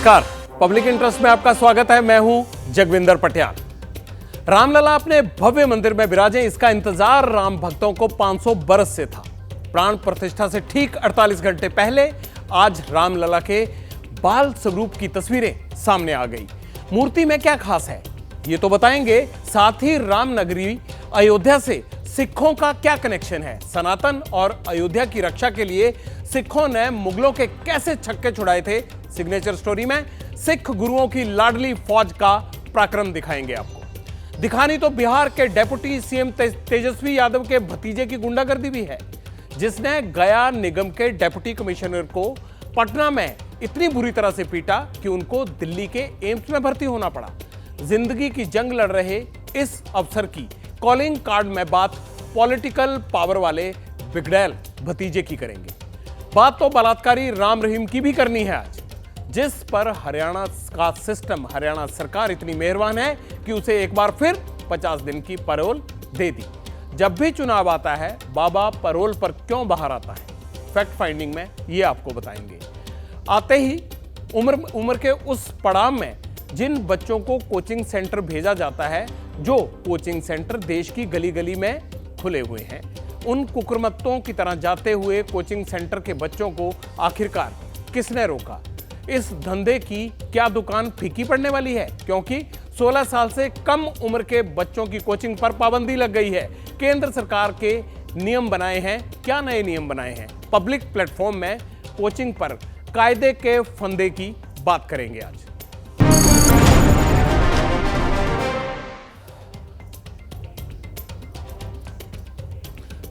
नमस्कार, public interest में आपका स्वागत है। मैं हूं जगविंदर पटियाल। रामलला अपने भव्य मंदिर में विराजे, इसका इंतजार राम भक्तों को 500 बरस से था। प्राण प्रतिष्ठा से ठीक 48 घंटे पहले आज रामलला के बाल स्वरूप की तस्वीरें सामने आ गई। मूर्ति में क्या खास है ये तो बताएंगे, साथ ही रामनगरी अयोध्या से सिखों का क्या कनेक्शन है, सनातन और अयोध्या की रक्षा के लिए सिखों ने मुगलों के कैसे छक्के छुड़ाए थे। सिग्नेचर स्टोरी में सिख गुरुओं की लाडली फौज का पराक्रम दिखाएंगे आपको। दिखानी तो बिहार के डेप्यूटी सीएम तेजस्वी यादव के भतीजे की गुंडागर्दी भी है, जिसने गया निगम के डेप्यूटी कमिश्नर को पटना में इतनी बुरी तरह से पीटा कि उनको दिल्ली के एम्स में भर्ती होना पड़ा। जिंदगी की जंग लड़ रहे इस अफसर की कॉलिंग कार्ड में बात पॉलिटिकल पावर वाले बिगड़ैल भतीजे की करेंगे। बात तो बलात्कारी राम रहीम की भी करनी है आज, जिस पर हरियाणा का सिस्टम, हरियाणा सरकार इतनी मेहरबान है कि उसे एक बार फिर 50 दिन की पैरोल दे दी। जब भी चुनाव आता है, बाबा पैरोल पर क्यों बाहर आता है, फैक्ट फाइंडिंग में ये आपको बताएंगे। आते ही उम्र के उस पड़ाव में जिन बच्चों को कोचिंग सेंटर भेजा जाता है, जो कोचिंग सेंटर देश की गली गली में खुले हुए हैं, उन कुकरमत्तों की तरह जाते हुए कोचिंग सेंटर के बच्चों को आखिरकार किसने रोका? इस धंधे की क्या दुकान फीकी पड़ने वाली है? क्योंकि 16 साल से कम उम्र के बच्चों की कोचिंग पर पाबंदी लग गई है। केंद्र सरकार के नियम बनाए हैं। क्या नए नियम बनाए हैं? पब्लिक प्लेटफॉर्म में कोचिंग पर कायदे के फंदे की बात करेंगे आज।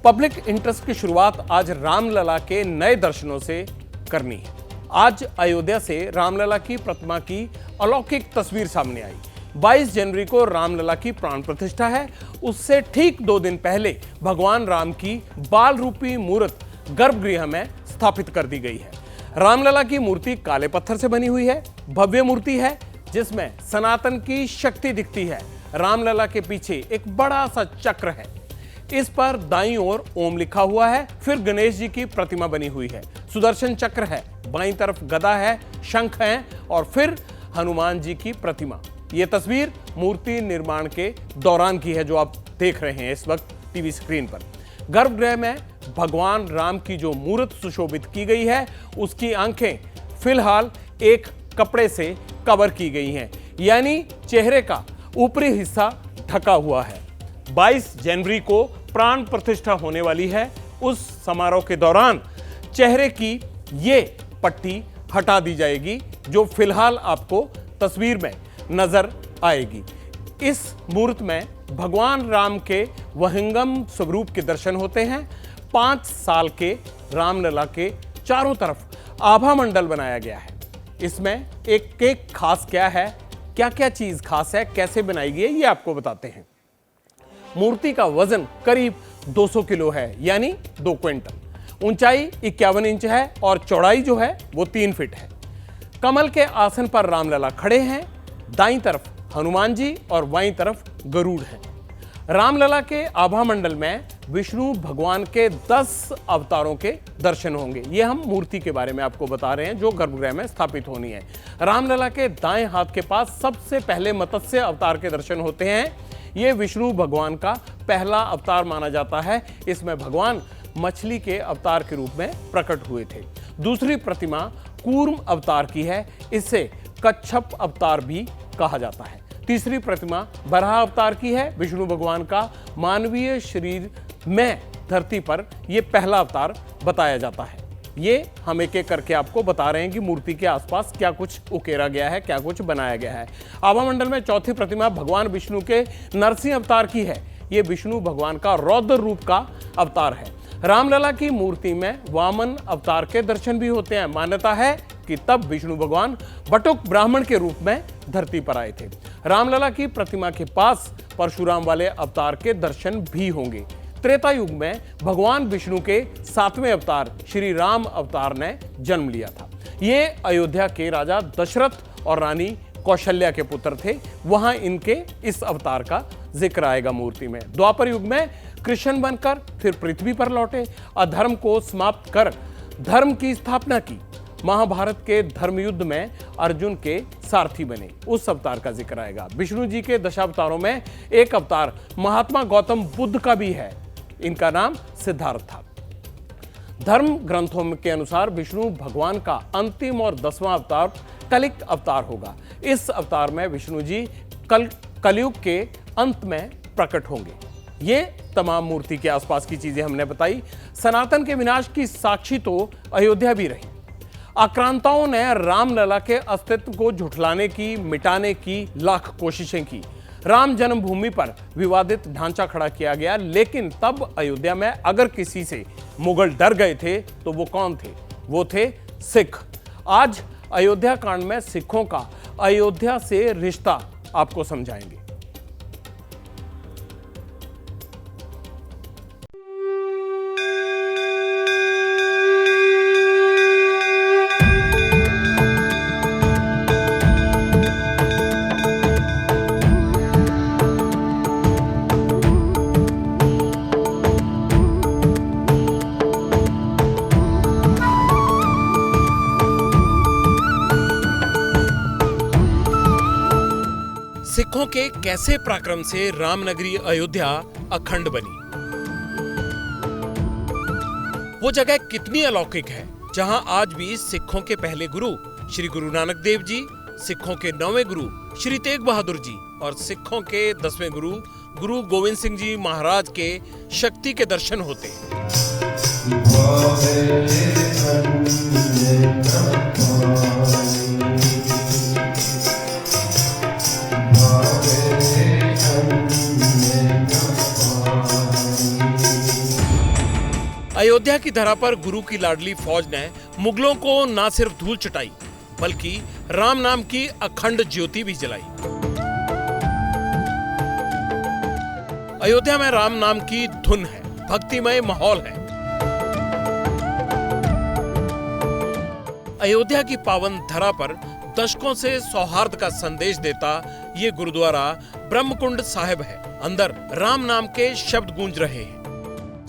पब्लिक इंटरेस्ट की शुरुआत आज रामलला के नए दर्शनों से करनी है। आज अयोध्या से रामलला की प्रतिमा की अलौकिक तस्वीर सामने आई। 22 जनवरी को रामलला की प्राण प्रतिष्ठा है। उससे ठीक 2 दिन पहले भगवान राम की बाल रूपी मूर्त गर्भगृह में स्थापित कर दी गई है। रामलला की मूर्ति काले पत्थर से बनी हुई है। भव्य मूर्ति है जिसमें सनातन की शक्ति दिखती है। रामलला के पीछे एक बड़ा सा चक्र है, इस पर दाईं ओर ओम लिखा हुआ है। फिर गणेश जी की प्रतिमा बनी हुई है, सुदर्शन चक्र है, बाईं तरफ गदा है, शंख है और फिर हनुमान जी की प्रतिमा। यह तस्वीर मूर्ति निर्माण के दौरान की है, जो आप देख रहे हैं इस वक्त टीवी स्क्रीन पर। गर्भगृह में भगवान राम की जो मूर्त सुशोभित की गई है, उसकी आंखें फिलहाल एक कपड़े से कवर की गई हैं, यानी चेहरे का ऊपरी हिस्सा ढका हुआ है। 22 जनवरी को प्राण प्रतिष्ठा होने वाली है। उस समारोह के दौरान चेहरे की ये पट्टी हटा दी जाएगी, जो फिलहाल आपको तस्वीर में नजर आएगी। इस मूर्त में भगवान राम के वहंगम स्वरूप के दर्शन होते हैं। 5 साल के रामलला के चारों तरफ आभा मंडल बनाया गया है। इसमें एक खास क्या है, क्या क्या चीज खास है, कैसे बनाई गई है, ये आपको बताते हैं। मूर्ति का वजन करीब 200 किलो है, यानी 2 क्विंटल। ऊंचाई 51 इंच है और चौड़ाई जो है वो 3 फीट है। कमल के आसन पर रामलला खड़े हैं। दाईं तरफ हनुमान जी और बाईं तरफ गरुड़ है। रामलला के आभा मंडल में विष्णु भगवान के 10 अवतारों के दर्शन होंगे। ये हम मूर्ति के बारे में आपको बता रहे हैं, जो गर्भगृह में स्थापित होनी है। रामलला के दाएं हाथ के पास सबसे पहले मत्स्य अवतार के दर्शन होते हैं। ये विष्णु भगवान का पहला अवतार माना जाता है। इसमें भगवान मछली के अवतार के रूप में प्रकट हुए थे। दूसरी प्रतिमा कूर्म अवतार की है, इसे कच्छप अवतार भी कहा जाता है। तीसरी प्रतिमा बराह अवतार की है। विष्णु भगवान का मानवीय शरीर में धरती पर यह पहला अवतार बताया जाता है। ये हम एक एक करके आपको बता रहे हैं कि मूर्ति के आसपास क्या कुछ उकेरा गया है, क्या कुछ बनाया गया है। आभा मंडल में चौथी प्रतिमा भगवान विष्णु के नरसिंह अवतार की है। ये विष्णु भगवान का रौद्र रूप का अवतार है। रामलला की मूर्ति में वामन अवतार के दर्शन भी होते हैं। मान्यता है कि तब विष्णु भगवान बटुक ब्राह्मण के रूप में धरती पर आए थे। रामलला की प्रतिमा के पास परशुराम वाले अवतार के दर्शन भी होंगे। त्रेता युग में भगवान विष्णु के 7वें अवतार श्री राम अवतार ने जन्म लिया था। ये अयोध्या के राजा दशरथ और रानी कौशल्या के पुत्र थे। वहां इनके इस अवतार का जिक्र आएगा मूर्ति में। द्वापर युग में कृष्ण बनकर फिर पृथ्वी पर लौटे, अधर्म को समाप्त कर धर्म की स्थापना की। महाभारत के धर्मयुद्ध में अर्जुन के सारथी बने, उस अवतार का जिक्र आएगा। विष्णु जी के दशावतारों में एक अवतार महात्मा गौतम बुद्ध का भी है, इनका नाम सिद्धार्थ था। धर्म ग्रंथों के अनुसार विष्णु भगवान का अंतिम और 10वां अवतार कलिक अवतार होगा। इस अवतार में विष्णु जी कलयुग के अंत में प्रकट होंगे। ये तमाम मूर्ति के आसपास की चीजें हमने बताई। सनातन के विनाश की साक्षी तो अयोध्या भी रही। आक्रांताओं ने रामलला के अस्तित्व को झुठलाने की, मिटाने की लाख कोशिशें की। राम जन्मभूमि पर विवादित ढांचा खड़ा किया गया, लेकिन तब अयोध्या में अगर किसी से मुगल डर गए थे तो वो कौन थे? वो थे सिख। आज अयोध्या कांड में सिखों का अयोध्या से रिश्ता आपको समझाएंगे। सिखों के कैसे पराक्रम से रामनगरी अयोध्या अखंड बनी? वो जगह कितनी अलौकिक है जहां आज भी सिखों के पहले गुरु श्री गुरु नानक देव जी, सिखों के 9वें गुरु श्री तेग बहादुर जी और सिखों के 10वें गुरु गुरु गोविंद सिंह जी महाराज के शक्ति के दर्शन होते हैं। अयोध्या की धरा पर गुरु की लाडली फौज ने मुगलों को न सिर्फ धूल चटाई बल्कि राम नाम की अखंड ज्योति भी जलाई। अयोध्या में राम नाम की धुन है, भक्तिमय माहौल है। अयोध्या की पावन धरा पर दशकों से सौहार्द का संदेश देता ये गुरुद्वारा ब्रह्मकुंड साहिब है। अंदर राम नाम के शब्द गूंज रहे हैं।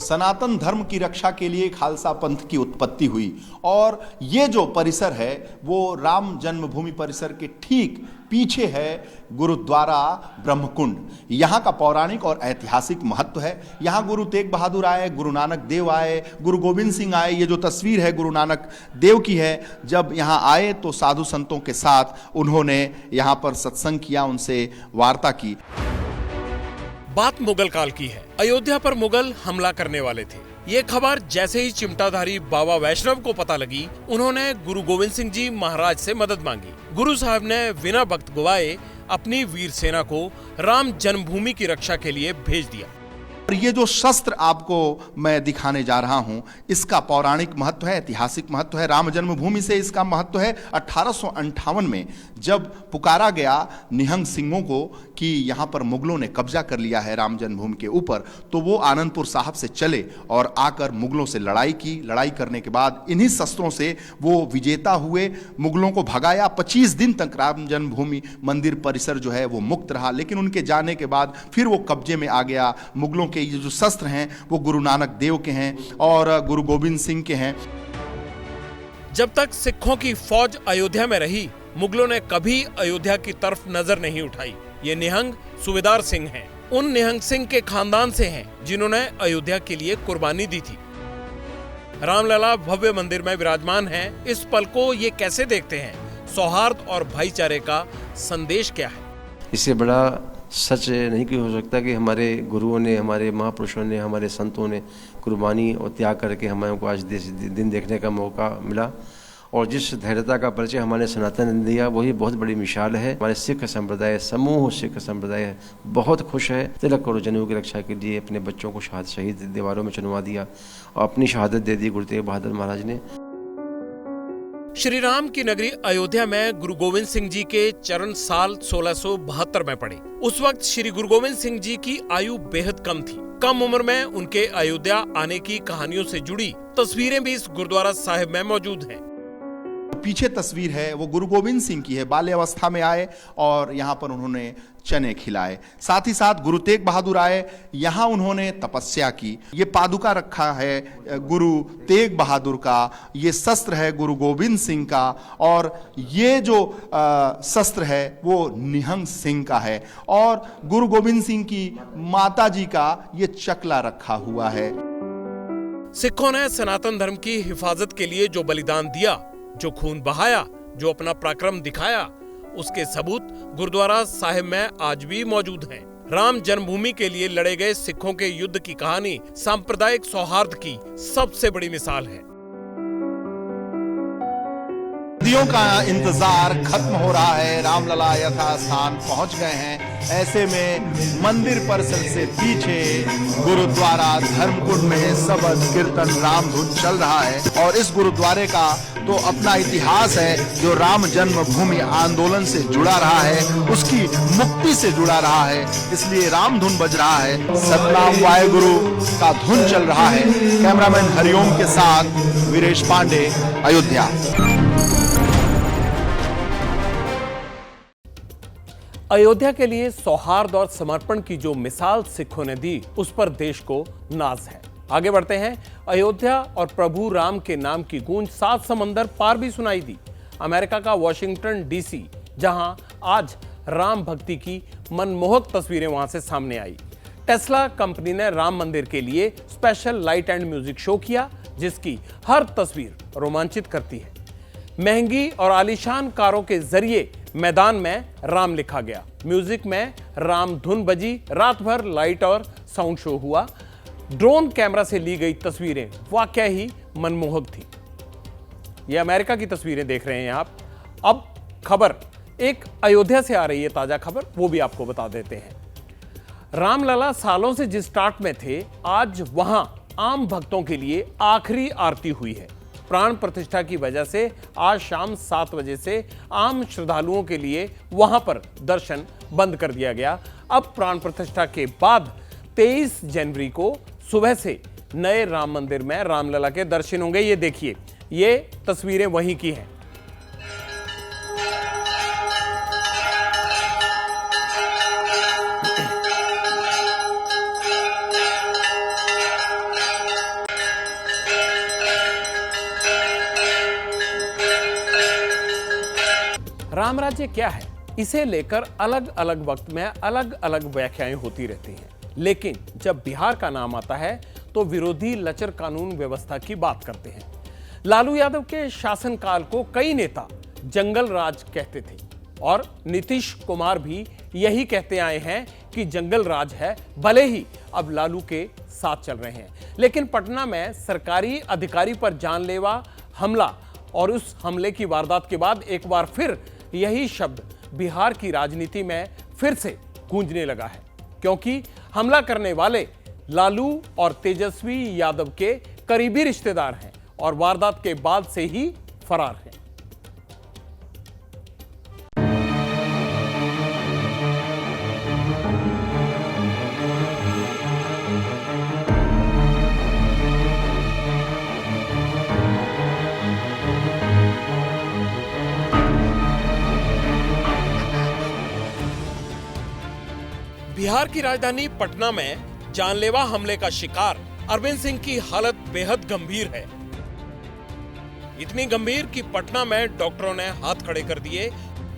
सनातन धर्म की रक्षा के लिए खालसा पंथ की उत्पत्ति हुई और ये जो परिसर है वो राम जन्मभूमि परिसर के ठीक पीछे है गुरुद्वारा ब्रह्मकुंड। यहाँ का पौराणिक और ऐतिहासिक महत्व है। यहाँ गुरु तेग बहादुर आए, गुरु नानक देव आए, गुरु गोविंद सिंह आए। ये जो तस्वीर है गुरु नानक देव की है। जब यहाँ आए तो साधु संतों के साथ उन्होंने यहाँ पर सत्संग किया, उनसे वार्ता की। बात मुगल काल की है। अयोध्या पर मुगल हमला करने वाले थे। ये खबर जैसे ही चिमटाधारी बाबा वैष्णव को पता लगी, उन्होंने गुरु गोविंद सिंह जी महाराज से मदद मांगी। गुरु साहब ने बिना वक्त गवाए अपनी वीर सेना को राम जन्मभूमि की रक्षा के लिए भेज दिया। और ये जो शस्त्र आपको मैं दिखाने जा रहा हूं, इसका पौराणिक महत्व है, ऐतिहासिक महत्व है। राम जन्मभूमि से इसका महत्व है 1858 में जब पुकारा गया निहंग सिंहों को कि यहाँ पर मुगलों ने कब्जा कर लिया है राम जन्मभूमि के ऊपर, तो वो आनंदपुर साहब से चले और आकर मुगलों से लड़ाई की। लड़ाई करने के बाद इन्हीं शस्त्रों से वो विजेता हुए, मुगलों को भगाया। 25 दिन तक राम जन्मभूमि मंदिर परिसर जो है वो मुक्त रहा, लेकिन उनके जाने के बाद फिर वो कब्जे में आ गया। मुगलों के ये जो शस्त्र हैं वो गुरु नानक देव के हैं और गुरु गोविंद सिंह के हैं। जब तक सिखों की फौज अयोध्या में रही, मुगलों ने कभी अयोध्या की तरफ नजर नहीं उठाई। ये निहंग सूबेदार सिंह हैं। उन निहंग सिंह के खानदान से हैं जिन्होंने अयोध्या के लिए कुर्बानी दी थी। रामलला भव्य मंदिर में विराजमान है। इस पल को ये कैसे देखते हैं? सौहार्द और भाईचारे का संदेश क्या है? इससे बड़ा सच नहीं कोई हो सकता कि हमारे गुरुओं ने, हमारे महापुरुषों ने, हमारे संतों ने कुर्बानी और त्याग करके हमें को आज दिन देखने का मौका मिला। और जिस धैर्यता का परिचय हमारे सनातन ने दिया वही बहुत बड़ी मिसाल है। हमारे सिख संप्रदाय, समूह सिख संप्रदाय बहुत खुश है। तिलक करोड़ जनेऊ की रक्षा के लिए अपने बच्चों को शहीद दीवारों में चुनवा दिया और अपनी शहादत दे दी गुरु तेग बहादुर महाराज ने। श्री राम की नगरी अयोध्या में गुरु गोविंद सिंह जी के चरण साल 1672 में पड़े। उस वक्त श्री गुरु गोविंद सिंह जी की आयु बेहद कम थी। कम उम्र में उनके अयोध्या आने की कहानियों से जुड़ी तस्वीरें भी इस गुरुद्वारा साहिब में मौजूद हैं। पीछे तस्वीर है वो गुरु गोविंद सिंह की है। बाल्यावस्था में आए और यहाँ पर उन्होंने चने खिलाए। साथ ही साथ गुरु तेग बहादुर आए, यहाँ उन्होंने तपस्या की। ये पादुका रखा है गुरु तेग बहादुर का, ये शस्त्र है गुरु गोविंद सिंह का, और ये जो शस्त्र है वो निहंग सिंह का है, और गुरु गोविंद सिंह की माता जी का ये चकला रखा हुआ है। सिखों ने सनातन धर्म की हिफाजत के लिए जो बलिदान दिया, जो खून बहाया, जो अपना पराक्रम दिखाया, उसके सबूत गुरुद्वारा साहिब में आज भी मौजूद हैं। राम जन्मभूमि के लिए लड़े गए सिखों के युद्ध की कहानी सांप्रदायिक सौहार्द की सबसे बड़ी मिसाल है। सदियों का इंतजार खत्म हो रहा है, रामलला यथास्थान पहुंच गए हैं। ऐसे में मंदिर परिसर से पीछे गुरुद्वारा धर्मकुंड में सबद कीर्तन राम धुन चल रहा है, और इस गुरुद्वारे का तो अपना इतिहास है जो राम जन्मभूमि आंदोलन से जुड़ा रहा है, उसकी मुक्ति से जुड़ा रहा है, इसलिए राम धुन बज रहा है, सतनाम वाहेगुरु का धुन चल रहा है। कैमरामैन हरिओम के साथ वीरेश पांडे, अयोध्या। अयोध्या के लिए सौहार्द और समर्पण की जो मिसाल सिखों ने दी, उस पर देश को नाज है। आगे बढ़ते हैं। अयोध्या और प्रभु राम के नाम की गूंज 7 समंदर पार भी सुनाई दी। अमेरिका का वॉशिंगटन डीसी, जहां आज राम भक्ति की मनमोहक तस्वीरें वहां से सामने आई। टेस्ला कंपनी ने राम मंदिर के लिए special light and music show किया, जिसकी हर तस्वीर रोमांचित करती है। महंगी और आलीशान कारों के जरिए मैदान में राम लिखा गया, म्यूजिक में राम धुन बजी, रात भर लाइट और साउंड शो हुआ। ड्रोन कैमरा से ली गई तस्वीरें वाकई ही मनमोहक थी। ये अमेरिका की तस्वीरें देख रहे हैं आप। अब खबर एक अयोध्या से आ रही है, ताजा खबर, वो भी आपको बता देते हैं। रामलला सालों से जिस स्टार्ट में थे, आज वहां आम भक्तों के लिए आखिरी आरती हुई है। प्राण प्रतिष्ठा की वजह से आज शाम 7 बजे से आम श्रद्धालुओं के लिए वहां पर दर्शन बंद कर दिया गया। अब प्राण प्रतिष्ठा के बाद 23 जनवरी को सुबह से नए राम मंदिर में रामलला के दर्शन होंगे। ये देखिए, ये तस्वीरें वहीं की हैं। राम राज्य क्या है, इसे लेकर अलग अलग वक्त में अलग अलग व्याख्याएं होती रहती हैं, लेकिन जब बिहार का नाम आता है तो विरोधी लचर कानून व्यवस्था की बात करते हैं। लालू यादव के शासनकाल को कई नेता जंगल राज कहते थे, और नीतीश कुमार भी यही कहते आए हैं कि जंगल राज है, भले ही अब लालू के साथ चल रहे हैं। लेकिन पटना में सरकारी अधिकारी पर जानलेवा हमला और उस हमले की वारदात के बाद एक बार फिर यही शब्द बिहार की राजनीति में फिर से गूंजने लगा है, क्योंकि हमला करने वाले लालू और तेजस्वी यादव के करीबी रिश्तेदार हैं और वारदात के बाद से ही फरार हैं। बिहार की राजधानी पटना में जानलेवा हमले का शिकार अरविंद सिंह की हालत बेहद गंभीर है। इतनी गंभीर कि पटना में डॉक्टरों ने हाथ खड़े कर दिए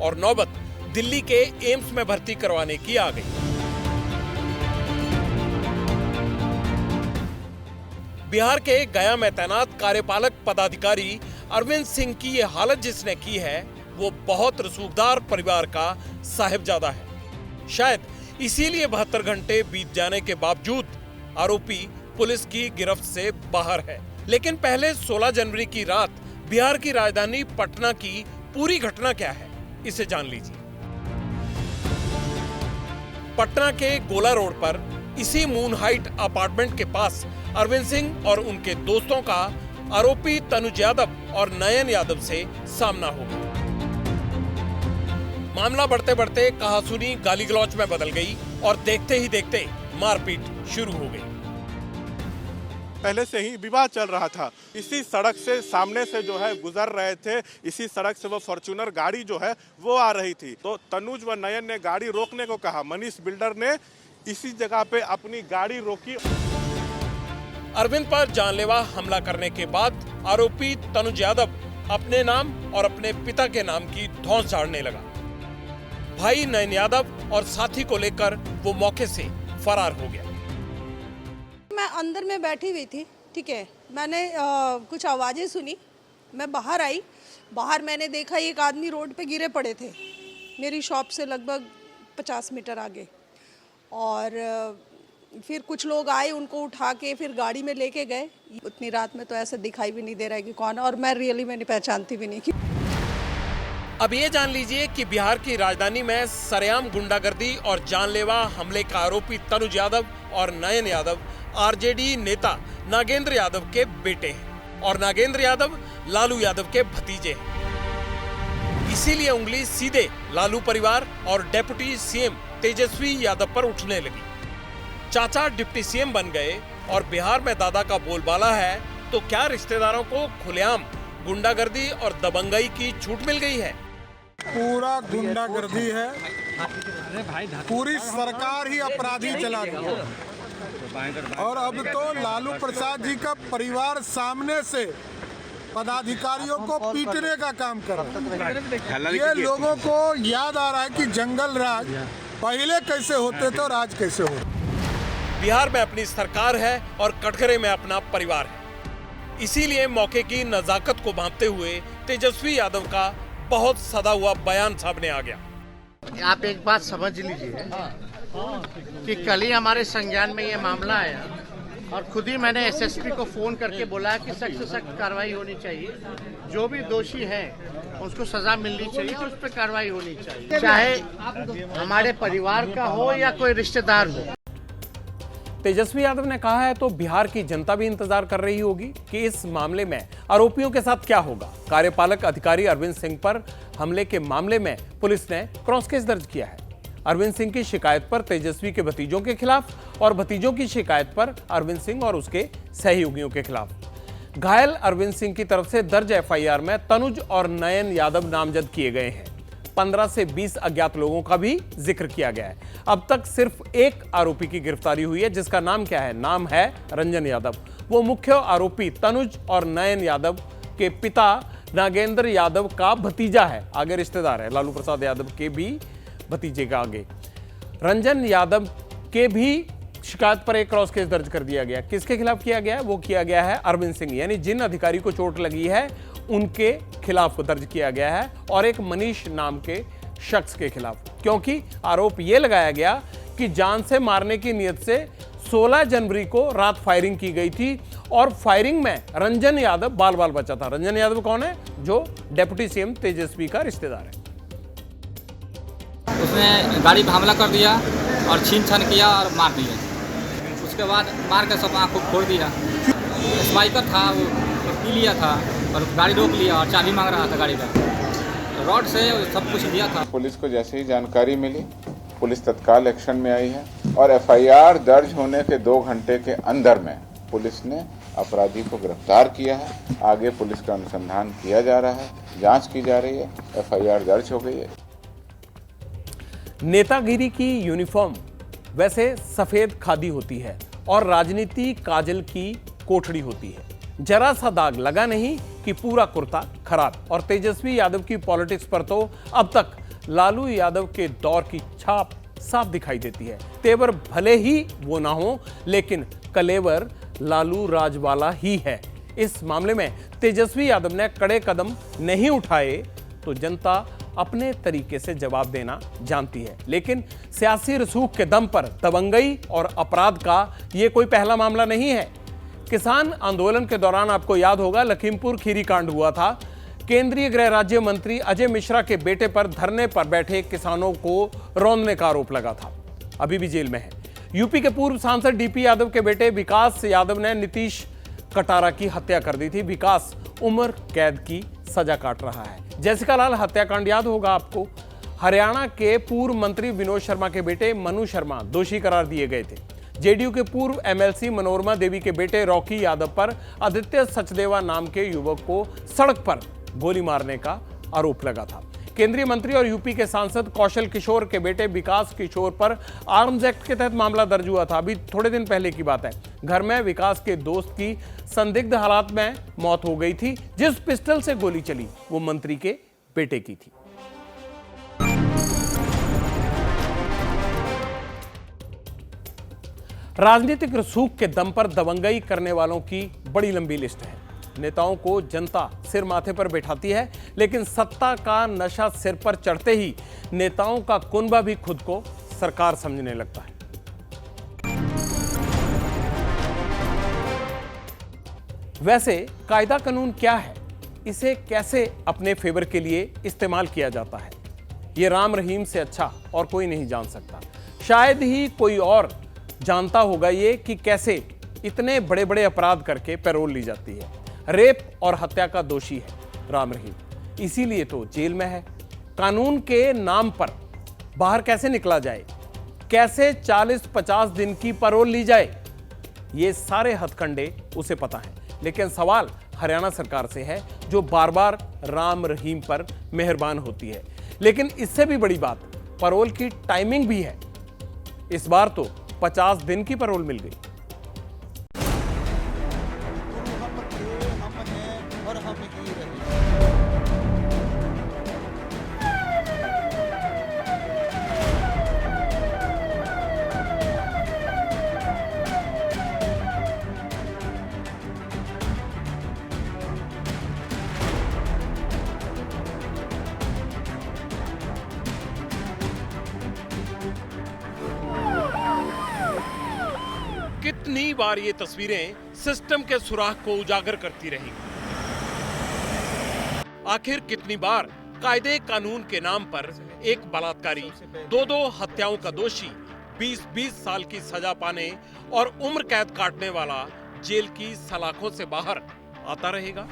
और नौबत दिल्ली के एम्स में भर्ती करवाने की आ गई। बिहार के गया में तैनात कार्यपालक पदाधिकारी अरविंद सिंह की ये हालत जिसने की है, वो बहुत रसूखदार परिवार का साहिबजादा है। शायद इसीलिए 72 घंटे बीत जाने के बावजूद आरोपी पुलिस की गिरफ्त से बाहर है। लेकिन पहले 16 जनवरी की रात बिहार की राजधानी पटना की पूरी घटना क्या है, इसे जान लीजिए। पटना के गोला रोड पर इसी मून हाइट अपार्टमेंट के पास अरविंद सिंह और उनके दोस्तों का आरोपी तनुज यादव और नयन यादव से सामना हो गया। मामला बढ़ते बढ़ते कहासुनी गाली गलौच में बदल गई और देखते ही देखते मारपीट शुरू हो गई। पहले से ही विवाद चल रहा था। इसी सड़क से सामने से जो है गुजर रहे थे, इसी सड़क से वो फॉर्च्यूनर गाड़ी जो है वो आ रही थी। तो तनुज व नयन ने गाड़ी रोकने को कहा। मनीष बिल्डर ने इसी जगह पे अपनी गाड़ी रोकी। अरविंद पर जानलेवा हमला करने के बाद आरोपी तनुज यादव अपने नाम और अपने पिता के नाम की धौंस झाड़ने लगा। भाई नयन यादव और साथी को लेकर वो मौके से फरार हो गया। मैं अंदर में बैठी हुई थी, ठीक है, मैंने कुछ आवाज़ें सुनी, मैं बाहर आई। बाहर मैंने देखा एक आदमी रोड पे गिरे पड़े थे मेरी शॉप से लगभग 50 मीटर आगे, और फिर कुछ लोग आए, उनको उठा के फिर गाड़ी में लेके गए। उतनी रात में तो ऐसा दिखाई भी नहीं दे रहा है कि कौन है, और मैं रियली मैंने पहचानती भी नहीं की। अब ये जान लीजिए कि बिहार की राजधानी में सरेआम गुंडागर्दी और जानलेवा हमले का आरोपी तनुज यादव और नयन यादव आरजेडी नेता नागेंद्र यादव के बेटे हैं और नागेंद्र यादव लालू यादव के भतीजे हैं। इसीलिए उंगली सीधे लालू परिवार और डेप्यूटी सीएम तेजस्वी यादव पर उठने लगी। चाचा डिप्टी सीएम बन गए और बिहार में दादा का बोलबाला है, तो क्या रिश्तेदारों को खुलेआम गुंडागर्दी और दबंगई की छूट मिल गई है? पूरा गुंडागर्दी है, पूरी सरकार ही अपराधी चला रही है। और अब तो लालू प्रसाद जी का परिवार सामने से पदाधिकारियों को पीटने का काम कर रहा है। ये लोगों को याद आ रहा है कि जंगल राज पहले कैसे होते थे और आज कैसे होते। बिहार में अपनी सरकार है और कटघरे में अपना परिवार है। इसीलिए मौके की नजाकत को भांपते हुए तेजस्वी यादव का बहुत सदा हुआ बयान सामने आ गया। आप एक बात समझ लीजिए कि कल ही हमारे संज्ञान में ये मामला आया और खुद ही मैंने एसएसपी को फोन करके बोला कि सख्त से सख्त कार्रवाई होनी चाहिए। जो भी दोषी है उसको सजा मिलनी चाहिए, तो उस पर कार्रवाई होनी चाहिए, चाहे हमारे परिवार का हो या कोई रिश्तेदार हो। तेजस्वी यादव ने कहा है तो बिहार की जनता भी इंतजार कर रही होगी कि इस मामले में आरोपियों के साथ क्या होगा। कार्यपालक अधिकारी अरविंद सिंह पर हमले के मामले में पुलिस ने क्रॉस केस दर्ज किया है। अरविंद सिंह की शिकायत पर तेजस्वी के भतीजों के खिलाफ और भतीजों की शिकायत पर अरविंद सिंह और उसके सहयोगियों के खिलाफ। घायल अरविंद सिंह की तरफ से दर्ज एफआईआर में तनुज और नयन यादव नामजद किए गए हैं। 15 से 20 अज्ञात लोगों का भी जिक्र किया गया है। अब तक सिर्फ एक आरोपी की गिरफ्तारी हुई है, जिसका नाम क्या है? नाम है रंजन यादव। वो मुख्य आरोपी तनुज और नयन यादव के पिता नागेंद्र यादव का भतीजा है, आगे रिश्तेदार है। लालू प्रसाद यादव के भी भतीजे का आगे। रंजन यादव के भी शिकायत पर एक क्रॉस केस दर्ज कर दिया गया। किसके खिलाफ किया गया है? वो किया गया है अरविंद सिंह, यानी जिन अधिकारी को चोट लगी है उनके खिलाफ दर्ज किया गया है, और एक मनीष नाम के शख्स के खिलाफ, क्योंकि आरोप यह लगाया गया कि जान से मारने की नियत से 16 जनवरी को रात फायरिंग की गई थी और फायरिंग में रंजन यादव बाल बाल बचा था। रंजन यादव कौन है? जो डेप्यूटी सीएम तेजस्वी का रिश्तेदार है। उसने गाड़ी पर हमला कर दिया और छीन छान किया और मार दिया। उसके बाद मार कर सब आँख को फोड़ दिया। स्पाइकर था, वो पी लिया था और गाड़ी रोक लिया और चाबी मांग रहा था गाड़ी का। रॉड से सब कुछ दिया था। पुलिस को जैसे ही जानकारी मिली, पुलिस तत्काल एक्शन में आई है और एफआईआर दर्ज होने के 2 घंटे के अंदर में पुलिस ने अपराधी को गिरफ्तार किया है। आगे पुलिस का अनुसंधान किया जा रहा है, जांच की जा रही है, एफआईआर दर्ज हो गई है। नेतागिरी की यूनिफॉर्म वैसे सफेद खादी होती है और राजनीति काजल की कोठड़ी होती है। जरा सा दाग लगा नहीं कि पूरा कुर्ता खराब। और तेजस्वी यादव की पॉलिटिक्स पर तो अब तक लालू यादव के दौर की छाप साफ दिखाई देती है। तेवर भले ही वो ना हो, लेकिन कलेवर लालू राज वाला ही है। इस मामले में तेजस्वी यादव ने कड़े कदम नहीं उठाए तो जनता अपने तरीके से जवाब देना जानती है, लेकिन सियासी रसूख के दम पर दबंगई और अपराध का यह कोई पहला मामला नहीं है। किसान आंदोलन के दौरान आपको याद होगा लखीमपुर खीरी कांड हुआ था। केंद्रीय गृह राज्य मंत्री अजय मिश्रा के बेटे पर धरने पर बैठे किसानों को रौंदने का आरोप लगा था, अभी भी जेल में है। यूपी के पूर्व सांसद डीपी यादव के बेटे विकास यादव ने नीतीश कटारा की हत्या कर दी थी। विकास उम्र कैद की सजा काट रहा है। जैसिका लाल हत्याकांड याद होगा आपको। हरियाणा के पूर्व मंत्री विनोद शर्मा के बेटे मनु शर्मा दोषी करार दिए गए थे। जेडीयू के पूर्व एमएलसी मनोरमा देवी के बेटे रॉकी यादव पर आदित्य सचदेवा नाम के युवक को सड़क पर गोली मारने का आरोप लगा था। केंद्रीय मंत्री और यूपी के सांसद कौशल किशोर के बेटे विकास किशोर पर आर्म्स एक्ट के तहत मामला दर्ज हुआ था। अभी थोड़े दिन पहले की बात है। घर में विकास के दोस्त की संदिग्ध हालात में मौत हो गई थी। जिस पिस्टल से गोली चली वो मंत्री के बेटे की थी। राजनीतिक रसूख के दम पर दबंगई करने वालों की बड़ी लंबी लिस्ट है। नेताओं को जनता सिर माथे पर बैठाती है, लेकिन सत्ता का नशा सिर पर चढ़ते ही नेताओं का कुनबा भी खुद को सरकार समझने लगता है। वैसे कायदा कानून क्या है, इसे कैसे अपने फेवर के लिए इस्तेमाल किया जाता है, यह राम रहीम से अच्छा और कोई नहीं जान सकता। शायद ही कोई और जानता होगा ये कि कैसे इतने बड़े बड़े अपराध करके पैरोल ली जाती है। रेप और हत्या का दोषी है राम रहीम, इसीलिए तो जेल में है। कानून के नाम पर बाहर कैसे निकला जाए, कैसे 40-50 दिन की पैरोल ली जाए, ये सारे हथकंडे उसे पता है। लेकिन सवाल हरियाणा सरकार से है, जो बार बार राम रहीम पर मेहरबान होती है। लेकिन इससे भी बड़ी बात पैरोल की टाइमिंग भी है। इस बार तो 50 दिन की पैरोल मिल गई। कितनी बार ये तस्वीरें सिस्टम के सुराख को उजागर करती रही। आखिर कितनी बार कायदे कानून के नाम पर एक बलात्कारी, 2-2 हत्याओं का दोषी 20-20 साल की सजा पाने और उम्र कैद काटने वाला जेल की सलाखों से बाहर आता रहेगा।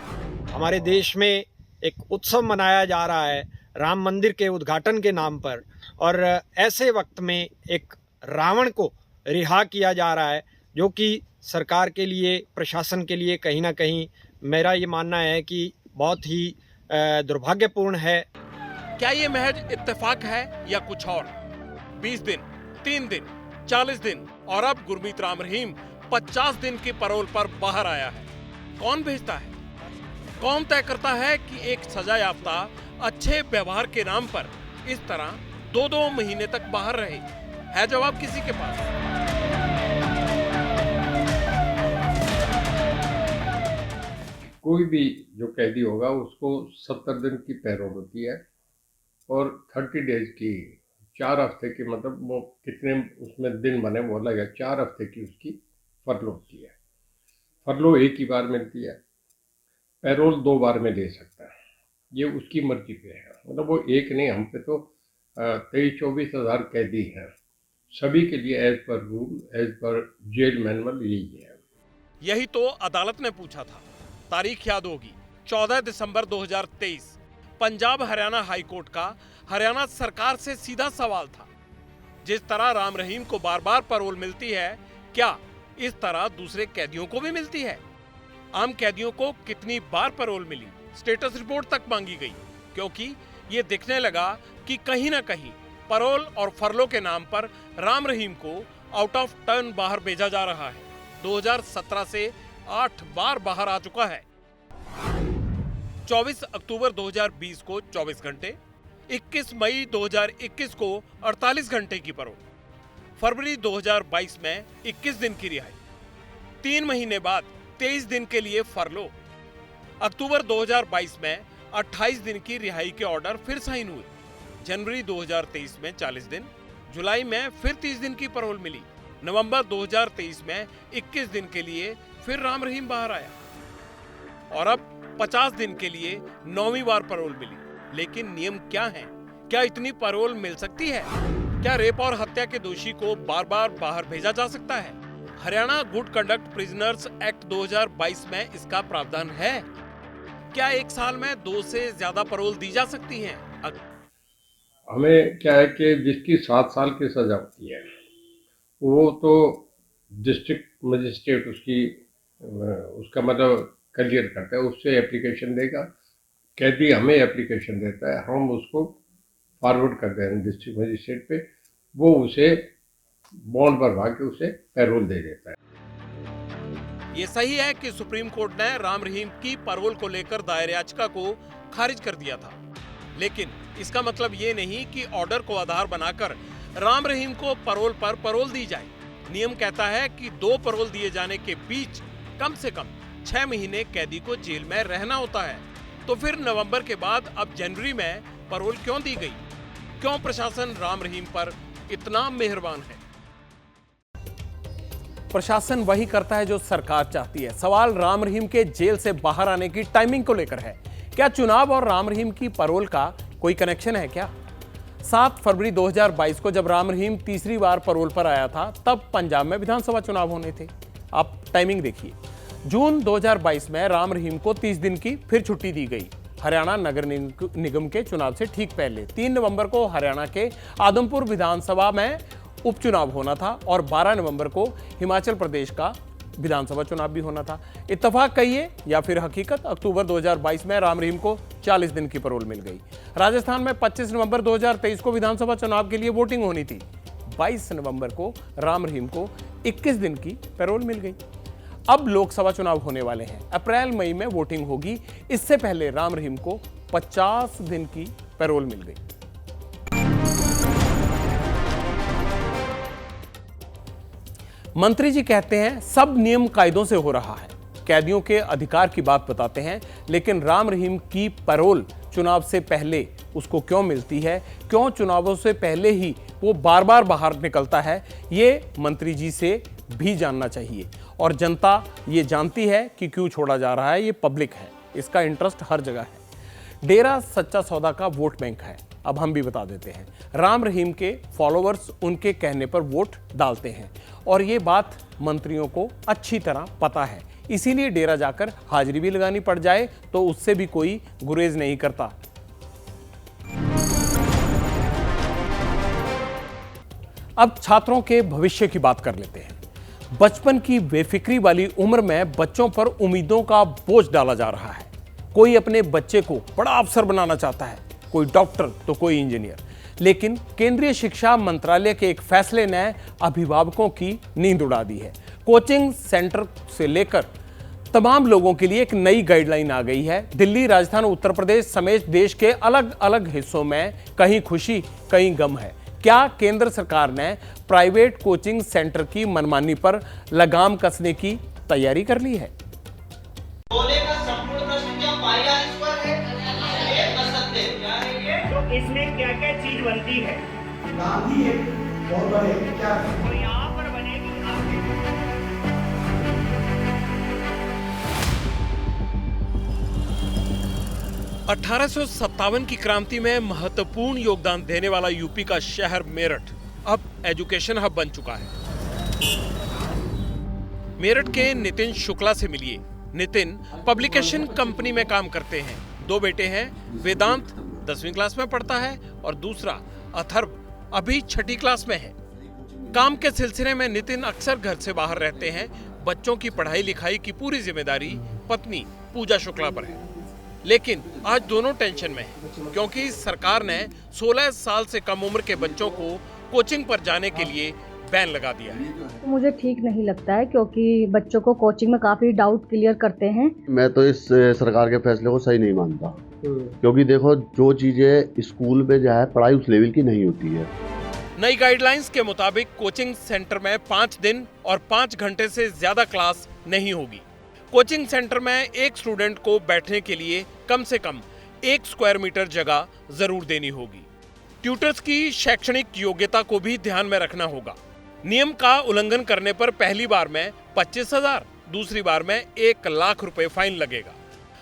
हमारे देश में एक उत्सव मनाया जा रहा है राम मंदिर के उद्घाटन के नाम पर, और ऐसे वक्त में एक रावण को रिहा किया जा रहा है, जो कि सरकार के लिए, प्रशासन के लिए कहीं ना कहीं मेरा ये मानना है कि बहुत ही दुर्भाग्यपूर्ण है। क्या ये महज इत्तेफाक है या कुछ और? 20 दिन, 3 दिन, 40 दिन और अब गुरमीत राम रहीम 50 दिन की पैरोल पर बाहर आया है। कौन भेजता है? कौन तय करता है कि एक सजा याफ्ता अच्छे व्यवहार के नाम पर इस तरह 2-2 महीने तक बाहर रहे? है जवाब किसी के पास? कोई भी जो कैदी होगा उसको 70 दिन की पैरोल होती है और 30 डेज की, 4 हफ्ते की, मतलब वो कितने उसमें दिन बने वो अलग है, 4 हफ्ते की उसकी फरलो होती है। फरलो एक ही बार मिलती है, पैरोल 2 बार में ले सकता है, ये उसकी मर्जी पे है। मतलब वो एक नहीं, हम पे तो 23-24 हज़ार कैदी हैं, सभी के लिए as per rule, as per jail manual यही है। यही तो अदालत ने पूछा था। तारीख याद होगी, 14 दिसंबर 2023। पंजाब हरियाणा हाई कोर्ट का हरियाणा सरकार से सीधा सवाल था, जिस तरह राम रहीम को बार बार पैरोल मिलती है, क्या इस तरह दूसरे कैदियों को भी मिलती है? आम कैदियों को कितनी बार पैरोल मिली, स्टेटस रिपोर्ट तक मांगी गई, क्योंकि ये दिखने लगा कि कहीं ना कहीं पैरोल और फरलो के नाम पर राम रहीम को आउट ऑफ टर्न बाहर भेजा जा रहा है। 2017 से 8 बार बाहर आ चुका है। 24 अक्टूबर 2020 को 24 घंटे, 21 मई 2021 को 48 घंटे की पैरोल, फरवरी 2022 में 21 दिन की रिहाई, 3 महीने बाद 23 दिन के लिए फरलो, अक्टूबर 2022 में 28 दिन की रिहाई के ऑर्डर फिर साइन हुए, जनवरी 2023 में 40 दिन, जुलाई में फिर 30 दिन की पैरोल मिली, नवंबर 2023 में 21 दिन के लिए फिर राम रहीम बाहर आया और अब 50 दिन के लिए 9वीं बार पैरोल मिली। लेकिन नियम क्या है? क्या इतनी पैरोल मिल सकती है? क्या रेप और हत्या के दोषी को बार बार बाहर भेजा जा सकता है? Haryana good conduct prisoners act 2022 में इसका प्रावधान है। क्या एक साल में 2 से ज्यादा पैरोल दी जा सकती है? हमें क्या है कि जिसकी 7 साल की सजा होती है वो तो डिस्ट्रिक्ट मजिस्ट्रेट उसका मतलब क्लियर करता है, उससे एप्लीकेशन देगा, कैदी हमें एप्लीकेशन देता है, हम उसको फॉरवर्ड करते हैं डिस्ट्रिक्ट मजिस्ट्रेट पे, वो उसे बॉन्ड भरवा के उसे पैरोल दे देता है। ये सही है कि सुप्रीम कोर्ट ने राम रहीम की पैरोल को लेकर दायर याचिका को खारिज कर दिया था, लेकिन इसका मतलब ये नहीं कि ऑर्डर को आधार बनाकर राम रहीम को पैरोल पर पैरोल दी जाए। नियम कहता है कि 2 पैरोल दिए जाने के बीच कम से कम 6 महीने कैदी को जेल में रहना होता है। तो फिर नवंबर के बाद अब जनवरी में पैरोल क्यों दी गई? क्यों प्रशासन राम रहीम पर इतना मेहरबान है? प्रशासन वही करता है जो सरकार चाहती है। सवाल राम रहीम के जेल से बाहर आने की टाइमिंग को लेकर है। क्या चुनाव और राम रहीम की पैरोल का कोई कनेक्शन है क्या? 7 फरवरी 2022 को जब राम रहीम तीसरी बार पैरोल पर आया था, तब पंजाब में विधानसभा चुनाव होने थे। आप टाइमिंग देखिए। जून 2022 में राम रहीम को 30 दिन की फिर छुट्टी दी गई। हरियाणा नगर निगम के चुनाव से ठीक पहले 3 नवंबर को हरियाणा के आदमपुर विधानसभा में उपचुनाव होना था और 12 नवंबर को हिमाचल प्रदेश का विधानसभा चुनाव भी होना था। इत्तेफाक कहिए या फिर हकीकत, अक्टूबर 2022 में राम रहीम को 40 दिन की पैरोल मिल गई। राजस्थान में 25 नवंबर 2023 को विधानसभा चुनाव के लिए वोटिंग होनी थी। 22 नवंबर को राम रहीम को 21 दिन की पैरोल मिल गई। अब लोकसभा चुनाव होने वाले हैं। अप्रैल मई में वोटिंग होगी। इससे पहले राम रहीम को 50 दिन की पैरोल मिल गई। मंत्री जी कहते हैं सब नियम कायदों से हो रहा है, कैदियों के अधिकार की बात बताते हैं, लेकिन राम रहीम की पैरोल चुनाव से पहले उसको क्यों मिलती है? क्यों चुनावों से पहले ही वो बार बार बाहर निकलता है? ये मंत्री जी से भी जानना चाहिए। और जनता ये जानती है कि क्यों छोड़ा जा रहा है। ये पब्लिक है, इसका इंटरेस्ट हर जगह है। डेरा सच्चा सौदा का वोट बैंक है। अब हम भी बता देते हैं, राम रहीम के फॉलोअर्स उनके कहने पर वोट डालते हैं और ये बात मंत्रियों को अच्छी तरह पता है। इसीलिए डेरा जाकर हाजिरी भी लगानी पड़ जाए तो उससे भी कोई गुरेज नहीं करता। अब छात्रों के भविष्य की बात कर लेते हैं। बचपन की बेफिक्री वाली उम्र में बच्चों पर उम्मीदों का बोझ डाला जा रहा है। कोई अपने बच्चे को बड़ा अफसर बनाना चाहता है, कोई डॉक्टर तो कोई इंजीनियर। लेकिन केंद्रीय शिक्षा मंत्रालय के एक फैसले ने अभिभावकों की नींद उड़ा दी है। कोचिंग सेंटर से लेकर तमाम लोगों के लिए एक नई गाइडलाइन आ गई है। दिल्ली, राजस्थान, उत्तर प्रदेश समेत देश के अलग अलग हिस्सों में कहीं खुशी कहीं गम है। क्या केंद्र सरकार ने प्राइवेट कोचिंग सेंटर की मनमानी पर लगाम कसने की तैयारी कर ली है? इसमें क्या क्या चीज बनती है? गांधी है, बहुत बड़े क्या तो यहाँ पर बनेगी 1857 की क्रांति में महत्वपूर्ण योगदान देने वाला यूपी का शहर मेरठ अब एजुकेशन हब बन चुका है। मेरठ के नितिन शुक्ला से मिलिए। नितिन पब्लिकेशन कंपनी में काम करते हैं। 2 बेटे हैं। वेदांत 10वीं क्लास में पढ़ता है और दूसरा अथर्व अभी 6ठी क्लास में है। काम के सिलसिले में नितिन अक्सर घर से बाहर रहते हैं। बच्चों की पढ़ाई लिखाई की पूरी जिम्मेदारी पत्नी पूजा शुक्ला पर है। लेकिन आज दोनों टेंशन में हैं, क्योंकि सरकार ने 16 साल से कम उम्र के बच्चों को कोचिंग पर जाने के लिए बैन लगा दिया है। मुझे ठीक नहीं लगता है, क्योंकि बच्चों को कोचिंग में काफी डाउट क्लियर करते हैं। मैं तो इस सरकार के फैसले को सही नहीं मानता, क्योंकि देखो जो चीजें स्कूल में जो है पढ़ाई उस लेवल की नहीं होती है। नई गाइडलाइंस के मुताबिक कोचिंग सेंटर में 5 दिन और 5 घंटे से ज्यादा क्लास नहीं होगी। कोचिंग सेंटर में एक स्टूडेंट को बैठने के लिए कम से कम 1 स्क्वायर मीटर जगह जरूर देनी होगी। ट्यूटर्स की शैक्षणिक योग्यता को भी ध्यान में रखना होगा। नियम का उल्लंघन करने पर पहली बार में 25,000, दूसरी बार में 1 लाख रुपए फाइन लगेगा।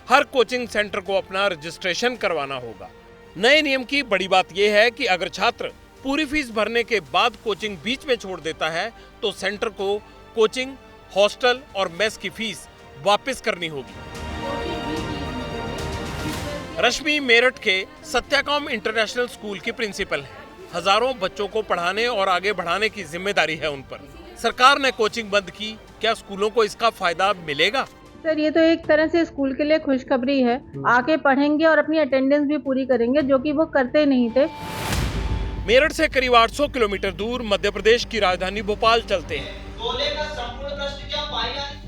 हर कोचिंग सेंटर को अपना रजिस्ट्रेशन करवाना होगा। नए नियम की बड़ी बात यह है कि अगर छात्र पूरी फीस भरने के बाद कोचिंग बीच में छोड़ देता है तो सेंटर को कोचिंग, हॉस्टल और मेस की फीस वापस करनी होगी। रश्मि मेरठ के सत्याकॉम इंटरनेशनल स्कूल की प्रिंसिपल है। हजारों बच्चों को पढ़ाने और आगे बढ़ाने की जिम्मेदारी है उन पर। सरकार ने कोचिंग बंद की, क्या स्कूलों को इसका फायदा मिलेगा? सर ये तो एक तरह से स्कूल के लिए खुशखबरी है। आके पढ़ेंगे और अपनी अटेंडेंस भी पूरी करेंगे, जो कि वो करते नहीं थे। मेरठ से करीब 800 किलोमीटर दूर मध्य प्रदेश की राजधानी भोपाल चलते हैं।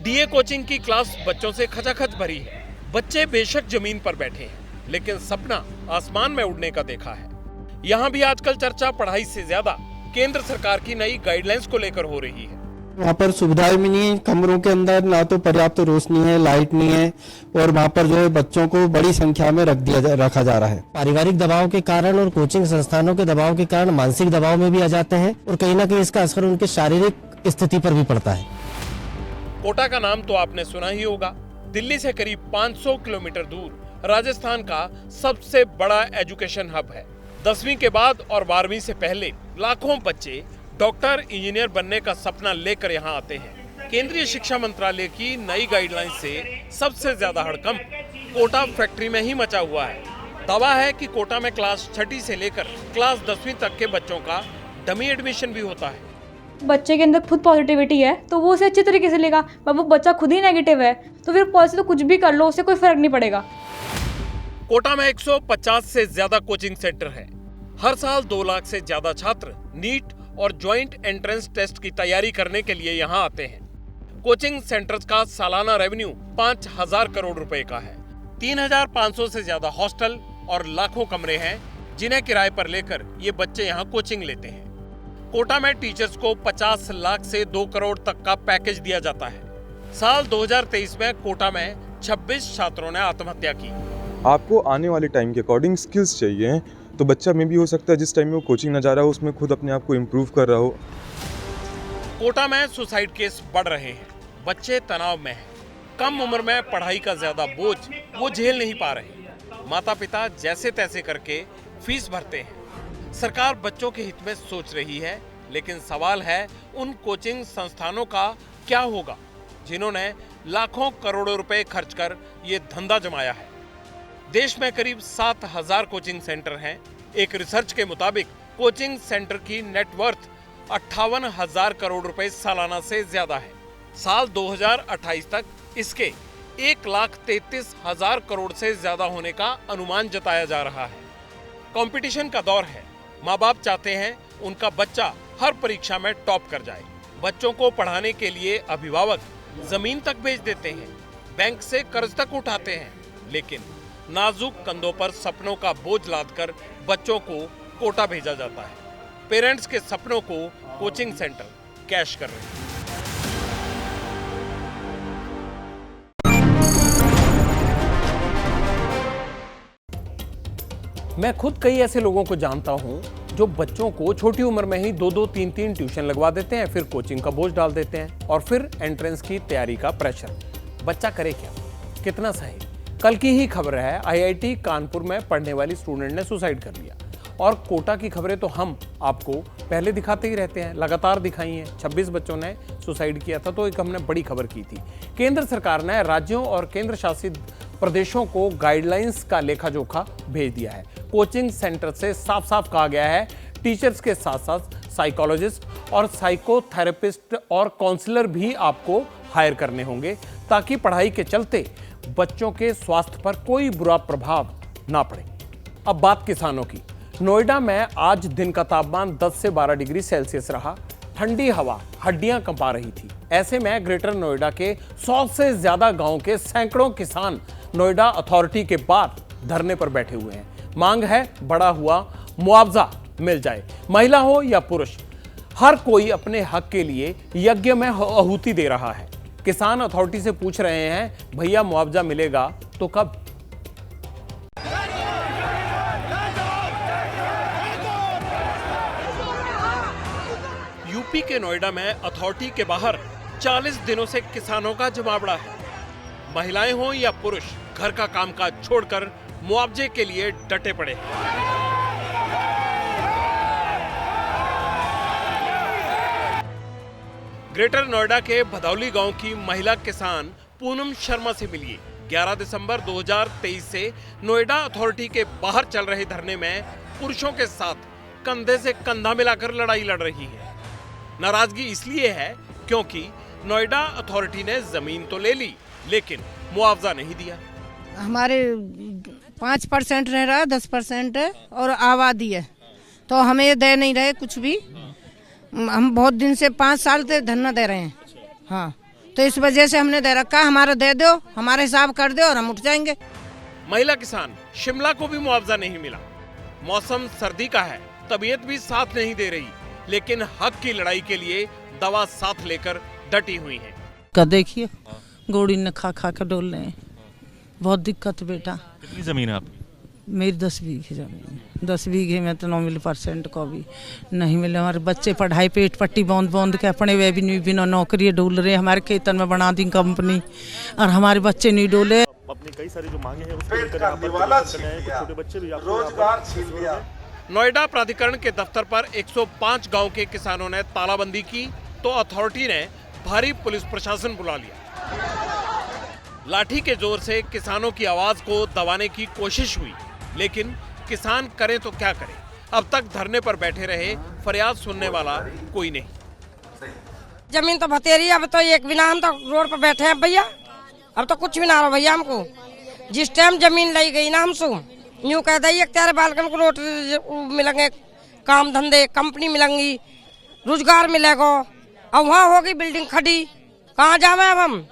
डीए कोचिंग की क्लास बच्चों से खचाखच भरी है। बच्चे बेशक जमीन पर बैठे हैं, लेकिन सपना आसमान में उड़ने का देखा है। यहाँ भी आजकल चर्चा पढ़ाई से ज्यादा केंद्र सरकार की नई गाइडलाइंस को लेकर हो रही है। वहाँ पर सुविधाएं भी नहीं है, कमरों के अंदर ना तो पर्याप्त रोशनी है, लाइट नहीं है, और वहाँ पर जो है बच्चों को बड़ी संख्या में रखा जा रहा है। पारिवारिक दबाव के कारण और कोचिंग संस्थानों के दबाव के कारण मानसिक दबाव में भी आ जाते हैं, और कहीं ना कहीं इसका असर उनके शारीरिक स्थिति पर भी पड़ता है। कोटा का नाम तो आपने सुना ही होगा। दिल्ली से करीब 500 किलोमीटर दूर राजस्थान का सबसे बड़ा एजुकेशन हब है। 10वीं के बाद और 12वीं से पहले लाखों बच्चे डॉक्टर, इंजीनियर बनने का सपना लेकर यहाँ आते हैं। केंद्रीय शिक्षा मंत्रालय की नई गाइडलाइन से सबसे ज्यादा हड़कंप कोटा फैक्ट्री में ही मचा हुआ है। दावा है कि कोटा में क्लास 6ठी से लेकर क्लास 10वीं तक के बच्चों का डमी एडमिशन भी होता है। बच्चे के अंदर खुद पॉजिटिविटी है तो वो उसे अच्छे तरीके से लेगा। वो बच्चा खुद ही नेगेटिव है तो फिर पॉलिसी तो कुछ भी कर लो, उससे कोई फर्क नहीं पड़ेगा। कोटा में 150 से ज्यादा कोचिंग सेंटर है। हर साल 2 लाख से ज्यादा छात्र नीट और ज्वाइंट एंट्रेंस टेस्ट की तैयारी करने के लिए यहाँ आते हैं। कोचिंग सेंटर्स का सालाना रेवेन्यू 5000 करोड़ रुपए का है। 3500 से ज्यादा हॉस्टल और लाखों कमरे हैं जिन्हें किराए पर लेकर ये बच्चे यहाँ कोचिंग लेते हैं। कोटा में टीचर्स को 50 लाख से 2 करोड़ तक का पैकेज दिया जाता है। साल 2023 में कोटा में 26 छात्रों ने आत्महत्या की। आपको आने वाले टाइम के अकॉर्डिंग स्किल्स चाहिए, तो बच्चा में भी हो सकता है जिस टाइम में वो कोचिंग न जा रहा हो उसमें खुद अपने आप को इम्प्रूव कर रहा हो। कोटा में सुसाइड केस बढ़ रहे हैं। बच्चे तनाव में हैं। कम उम्र में पढ़ाई का ज्यादा बोझ वो झेल नहीं पा रहे। माता पिता जैसे तैसे करके फीस भरते हैं। सरकार बच्चों के हित में सोच रही है, लेकिन सवाल है उन कोचिंग संस्थानों का क्या होगा जिन्होंने लाखों करोड़ों रुपए खर्च कर ये धंधा जमाया है। देश में करीब 7000 कोचिंग सेंटर हैं। एक रिसर्च के मुताबिक कोचिंग सेंटर की नेटवर्थ 58,000 करोड़ रुपए सालाना से ज्यादा है। साल 2028 तक इसके 1,33,000 करोड़ से ज्यादा होने का अनुमान जताया जा रहा है। कंपटीशन का दौर है। माँ बाप चाहते हैं उनका बच्चा हर परीक्षा में टॉप कर जाए। बच्चों को पढ़ाने के लिए अभिभावक जमीन तक बेच देते हैं, बैंक से कर्ज तक उठाते हैं, लेकिन नाजुक कंधों पर सपनों का बोझ लादकर बच्चों को कोटा भेजा जाता है। पेरेंट्स के सपनों को कोचिंग सेंटर कैश कर रहे हैं। मैं खुद कई ऐसे लोगों को जानता हूं जो बच्चों को छोटी उम्र में ही 2-2, 3-3 ट्यूशन लगवा देते हैं, फिर कोचिंग का बोझ डाल देते हैं और फिर एंट्रेंस की तैयारी का प्रेशर। बच्चा करे क्या, कितना सही। कल की ही खबर है, आईआईटी कानपुर में पढ़ने वाली स्टूडेंट ने सुसाइड कर लिया। और कोटा की खबरें तो हम आपको पहले दिखाते ही रहते हैं, लगातार दिखाई हैं। 26 बच्चों ने सुसाइड किया था, तो एक हमने बड़ी खबर की थी। केंद्र सरकार ने राज्यों और केंद्र शासित प्रदेशों को गाइडलाइंस का लेखा जोखा भेज दिया है। कोचिंग सेंटर से साफ साफ कहा गया है टीचर्स के साथ साथ साइकोलॉजिस्ट और साइकोथेरेपिस्ट और काउंसलर भी आपको हायर करने होंगे, ताकि पढ़ाई के चलते बच्चों के स्वास्थ्य पर कोई बुरा प्रभाव ना पड़े। अब बात किसानों की। नोएडा में आज दिन का तापमान 10 से 12 डिग्री सेल्सियस रहा। ठंडी हवा हड्डियां कंपा रही थी। ऐसे में ग्रेटर नोएडा के 100 से ज्यादा गांव के सैकड़ों किसान नोएडा अथॉरिटी के बाहर धरने पर बैठे हुए हैं। मांग है बढ़ा हुआ मुआवजा मिल जाए। महिला हो या पुरुष, हर कोई अपने हक के लिए यज्ञ में आहुति दे रहा है। किसान अथॉरिटी से पूछ रहे हैं, भैया मुआवजा मिलेगा तो कब? यूपी के नोएडा में अथॉरिटी के बाहर 40 दिनों से किसानों का जमावड़ा है। महिलाएं हो या पुरुष, घर का कामकाज छोड़कर मुआवजे के लिए डटे पड़े हैं। ग्रेटर नोएडा के भदौली गांव की महिला किसान पूनम शर्मा से मिलिए। 11 दिसंबर 2023 से नोएडा अथॉरिटी के बाहर चल रहे धरने में पुरुषों के साथ कंधे से कंधा मिलाकर लड़ाई लड़ रही है। नाराजगी इसलिए है क्योंकि नोएडा अथॉरिटी ने जमीन तो ले ली लेकिन मुआवजा नहीं दिया। हमारे 5% रह रहा है, 10% है और आबादी है, तो हमें ये दे नहीं रहे कुछ भी। हम बहुत दिन से 5 साल से धरना दे रहे हैं। हाँ, तो इस वजह से हमने दे रखा, हमारा दे दो, हमारे हिसाब कर दो और हम उठ जाएंगे। महिला किसान शिमला को भी मुआवजा नहीं मिला। मौसम सर्दी का है, तबीयत भी साथ नहीं दे रही, लेकिन हक की लड़ाई के लिए दवा साथ लेकर डटी हुई है। का देखिए गोड़ी ने खा खा के डोल रहे हैं, बहुत दिक्कत बेटा। कितनी जमीन है आपकी? मेरी 10 बीघे जमीन, 10 बीघे में तो 9% को भी नहीं मिले। हमारे बच्चे पढ़ाई पेट पट्टी बांध बांध के अपने वे भी बिना नौकरी डोल रहे। हमारे खेतन में बना दी कंपनी और हमारे बच्चे नहीं डोले। अपनी कई सारी जो मांगे हैं उसको लेकर यहाँ पर छोटे बच्चे भी रोजगार छीन लिया। नोएडा प्राधिकरण के दफ्तर पर 105 गांव के किसानों ने तालाबंदी की तो अथॉरिटी ने भारी पुलिस प्रशासन बुला लिया। लाठी के जोर से किसानों की आवाज को दबाने की कोशिश हुई, लेकिन किसान करें तो क्या करें। अब तक धरने पर बैठे रहे, फरियाद सुनने वाला कोई नहीं। जमीन तो बतेरी, अब तो एक बिना हम तो रोड पर बैठे हैं भैया, अब तो कुछ भी ना रहा भैया हमको। जिस टाइम जमीन लाई गई ना हमसे, यूँ कहता है तेरे बालकन को रोड मिलेंगे, काम धंधे कंपनी मिलेंगी, रोजगार मिलेगा, अब वहाँ होगी बिल्डिंग खड़ी, कहाँ जावे अब हम।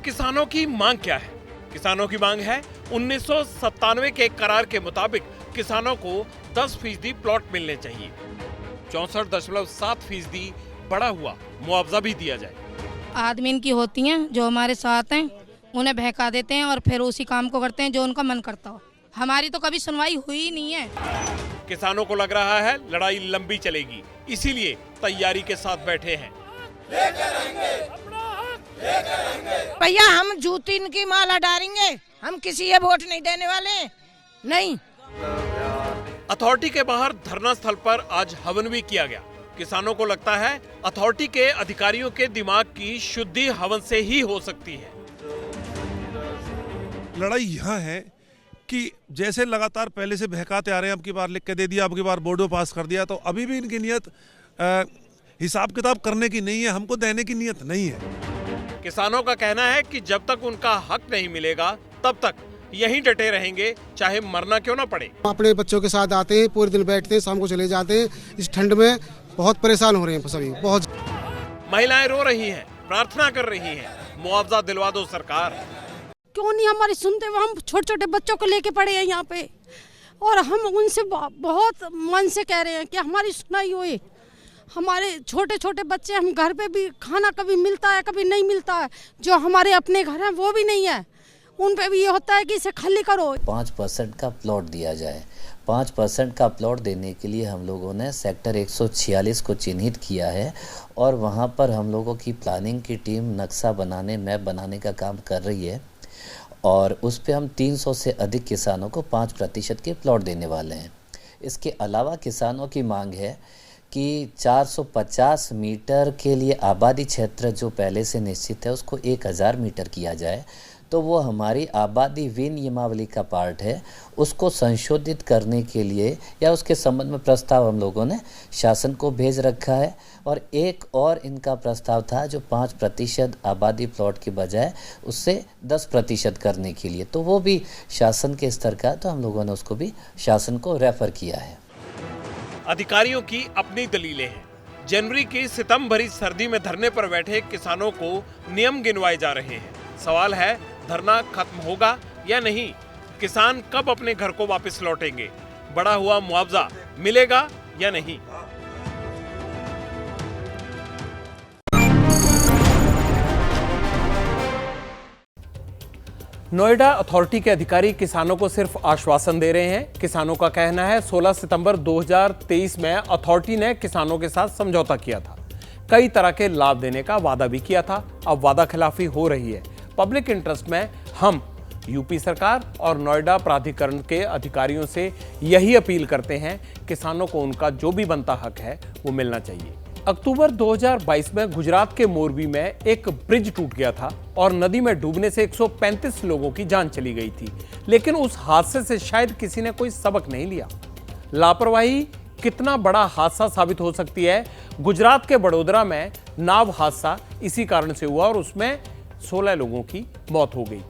किसानों की मांग क्या है? किसानों की मांग है 1997 के करार के मुताबिक किसानों को 10% प्लॉट मिलने चाहिए। 64.7% बढ़ा हुआ मुआवजा भी दिया जाए। आदमी इनकी होती हैं जो हमारे साथ हैं, उन्हें बहका देते हैं और फिर उसी काम को करते हैं जो उनका मन करता हो। हमारी तो कभी सुनवाई हुई नहीं है। किसानों को लग रहा है लड़ाई लंबी चलेगी, इसीलिए तैयारी के साथ बैठे हैं। भैया हम जूती इनकी माला डालेंगे, हम किसी ये वोट नहीं देने वाले, नहीं। अथॉरिटी के बाहर धरना स्थल पर आज हवन भी किया गया। किसानों को लगता है अथॉरिटी के अधिकारियों के दिमाग की शुद्धि हवन से ही हो सकती है। लड़ाई यहाँ है कि जैसे लगातार पहले से बहकाते आ रहे हैं, अब की बार लिख के दे दिया, अब की बार बोर्ड में पास कर दिया, तो अभी भी इनकी नियत हिसाब किताब करने की नहीं है, हमको देने की नियत नहीं है। किसानों का कहना है कि जब तक उनका हक नहीं मिलेगा तब तक यहीं डटे रहेंगे, चाहे मरना क्यों ना पड़े। अपने बच्चों के साथ आते हैं, पूरे दिन बैठते हैं, शाम को चले जाते हैं। इस ठंड में बहुत परेशान हो रहे हैं सभी, बहुत। महिलाएं रो रही हैं, प्रार्थना कर रही हैं, मुआवजा दिलवा दो सरकार। क्यों नहीं हमारी सुनते? हम छोटे छोटे बच्चों को लेके पड़े हैं यहाँ पे और हम उनसे बहुत मन से कह रहे हैं कि हमारी सुनाई होए। हमारे छोटे छोटे बच्चे, हम घर पे भी खाना कभी मिलता है कभी नहीं मिलता है, जो हमारे अपने घर हैं वो भी नहीं है, उन पे भी ये होता है कि इसे खाली करो। 5% का प्लॉट दिया जाए। 5% का प्लॉट देने के लिए हम लोगों ने सेक्टर 146 को चिन्हित किया है और वहाँ पर हम लोगों की प्लानिंग की टीम नक्शा बनाने, मैप बनाने का काम कर रही है और उस पे हम 300 से अधिक किसानों को 5% के प्लॉट देने वाले हैं। इसके अलावा किसानों की मांग है कि 450 मीटर के लिए आबादी क्षेत्र जो पहले से निश्चित है उसको 1000 मीटर किया जाए, तो वो हमारी आबादी विनियमावली का पार्ट है, उसको संशोधित करने के लिए या उसके संबंध में प्रस्ताव हम लोगों ने शासन को भेज रखा है। और एक और इनका प्रस्ताव था जो 5% आबादी प्लॉट के बजाय उससे 10% करने के लिए, तो वो भी शासन के स्तर का, तो हम लोगों ने उसको भी शासन को रेफर किया है। अधिकारियों की अपनी दलीलें हैं। जनवरी की सितम भरी सर्दी में धरने पर बैठे किसानों को नियम गिनवाए जा रहे हैं। सवाल है धरना खत्म होगा या नहीं? किसान कब अपने घर को वापस लौटेंगे? बढ़ा हुआ मुआवजा मिलेगा या नहीं? नोएडा अथॉरिटी के अधिकारी किसानों को सिर्फ आश्वासन दे रहे हैं। किसानों का कहना है 16 सितंबर 2023 में अथॉरिटी ने किसानों के साथ समझौता किया था, कई तरह के लाभ देने का वादा भी किया था। अब वादा खिलाफी हो रही है। पब्लिक इंटरेस्ट में हम यूपी सरकार और नोएडा प्राधिकरण के अधिकारियों से यही अपील करते हैं, किसानों को उनका जो भी बनता हक है वो मिलना चाहिए। अक्टूबर 2022 में गुजरात के मोरबी में एक ब्रिज टूट गया था और नदी में डूबने से 135 लोगों की जान चली गई थी, लेकिन उस हादसे से शायद किसी ने कोई सबक नहीं लिया। लापरवाही कितना बड़ा हादसा साबित हो सकती है। गुजरात के बड़ोदरा में नाव हादसा इसी कारण से हुआ और उसमें 16 लोगों की मौत हो गई।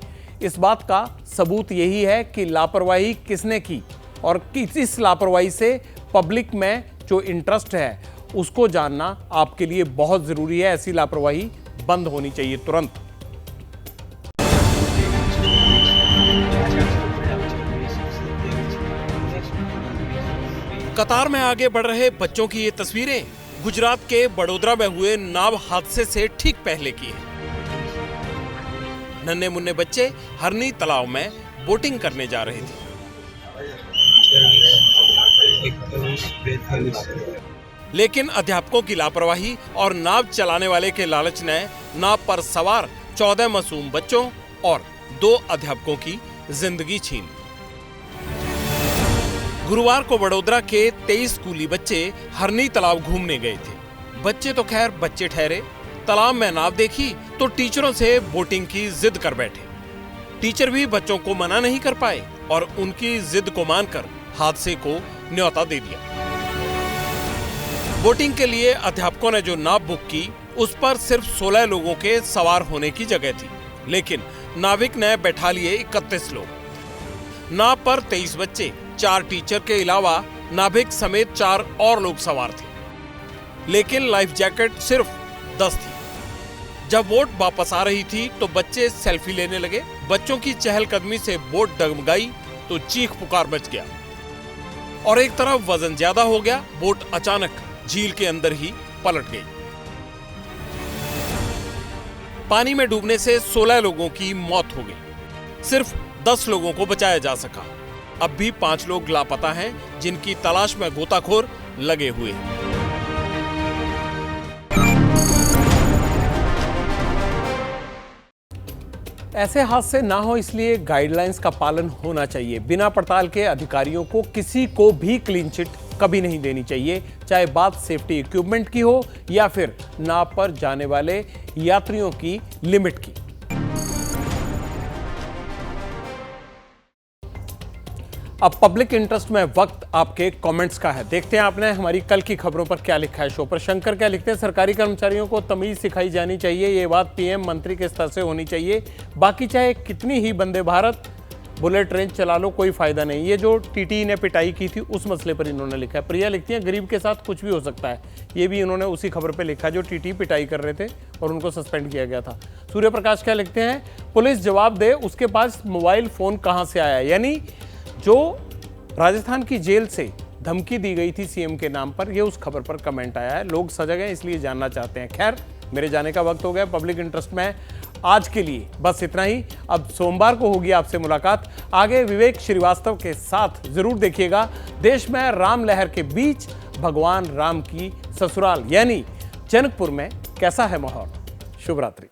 इस बात का सबूत यही है कि लापरवाही किसने की और किस लापरवाही से पब्लिक में जो इंटरेस्ट है उसको जानना आपके लिए बहुत जरूरी है। ऐसी लापरवाही बंद होनी चाहिए तुरंत। कतार में आगे बढ़ रहे बच्चों की ये तस्वीरें गुजरात के बड़ोदरा में हुए नाव हादसे से ठीक पहले की है। नन्हे मुन्ने बच्चे हरनी तालाब में बोटिंग करने जा रहे थे। लेकिन अध्यापकों की लापरवाही और नाव चलाने वाले के लालच ने नाव पर सवार 14 मासूम बच्चों और 2 अध्यापकों की जिंदगी छीन ली। गुरुवार को बड़ोदरा के 23 स्कूली बच्चे हरनी तालाब घूमने गए थे। बच्चे तो खैर बच्चे ठहरे, तालाब में नाव देखी तो टीचरों से बोटिंग की जिद कर बैठे। टीचर भी बच्चों को मना नहीं कर पाए और उनकी जिद को मानकर हादसे को न्योता दे दिया। बोटिंग के लिए अध्यापकों ने जो नाव बुक की उस पर सिर्फ 16 लोगों के सवार होने की जगह थी, लेकिन नाविक ने बैठा लिए 31 लोग। नाव पर 23 बच्चे, 4 टीचर के अलावा नाविक समेत 4 और लोग सवार थे, लेकिन लाइफ जैकेट सिर्फ 10 थी। जब बोट वापस आ रही थी तो बच्चे सेल्फी लेने लगे। बच्चों की चहलकदमी से बोट डगमगाई तो चीख पुकार मच गया और एक तरफ वजन ज्यादा हो गया, बोट अचानक झील के अंदर ही पलट गई। पानी में डूबने से 16 लोगों की मौत हो गई। सिर्फ 10 लोगों को बचाया जा सका। अब भी 5 लोग लापता हैं, जिनकी तलाश में गोताखोर लगे हुए हैं। ऐसे हादसे ना हो इसलिए गाइडलाइंस का पालन होना चाहिए। बिना पड़ताल के अधिकारियों को किसी को भी क्लीन चिट कभी नहीं देनी चाहिए, चाहे बात सेफ्टी इक्विपमेंट की हो या फिर नाव पर जाने वाले यात्रियों की लिमिट की। अब पब्लिक इंटरेस्ट में वक्त आपके कमेंट्स का है। देखते हैं आपने हमारी कल की खबरों पर क्या लिखा है। शो पर शंकर क्या लिखते हैं, सरकारी कर्मचारियों को तमीज सिखाई जानी चाहिए, ये बात पीएम मंत्री के स्तर से होनी चाहिए। बाकी चाहे कितनी ही वंदे भारत बुलेट ट्रेन चला लो, कोई फायदा नहीं। ये जो टीटी ने पिटाई की थी उस मसले पर इन्होंने लिखा है। प्रिया लिखती हैं गरीब के साथ कुछ भी हो सकता है, ये भी इन्होंने उसी खबर पे लिखा जो टीटी पिटाई कर रहे थे और उनको सस्पेंड किया गया था। सूर्य प्रकाश क्या लिखते हैं, पुलिस जवाब दे उसके पास मोबाइल फोन कहाँ से आया। यानी जो राजस्थान की जेल से धमकी दी गई थी सीएम के नाम पर, यह उस खबर पर कमेंट आया है। लोग सजग हैं इसलिए जानना चाहते हैं। खैर मेरे जाने का वक्त हो गया। पब्लिक इंटरेस्ट में आज के लिए बस इतना ही। अब सोमवार को होगी आपसे मुलाकात। आगे विवेक श्रीवास्तव के साथ जरूर देखिएगा। देश में राम लहर के बीच भगवान राम की ससुराल यानी जनकपुर में कैसा है माहौल। शुभ रात्रि।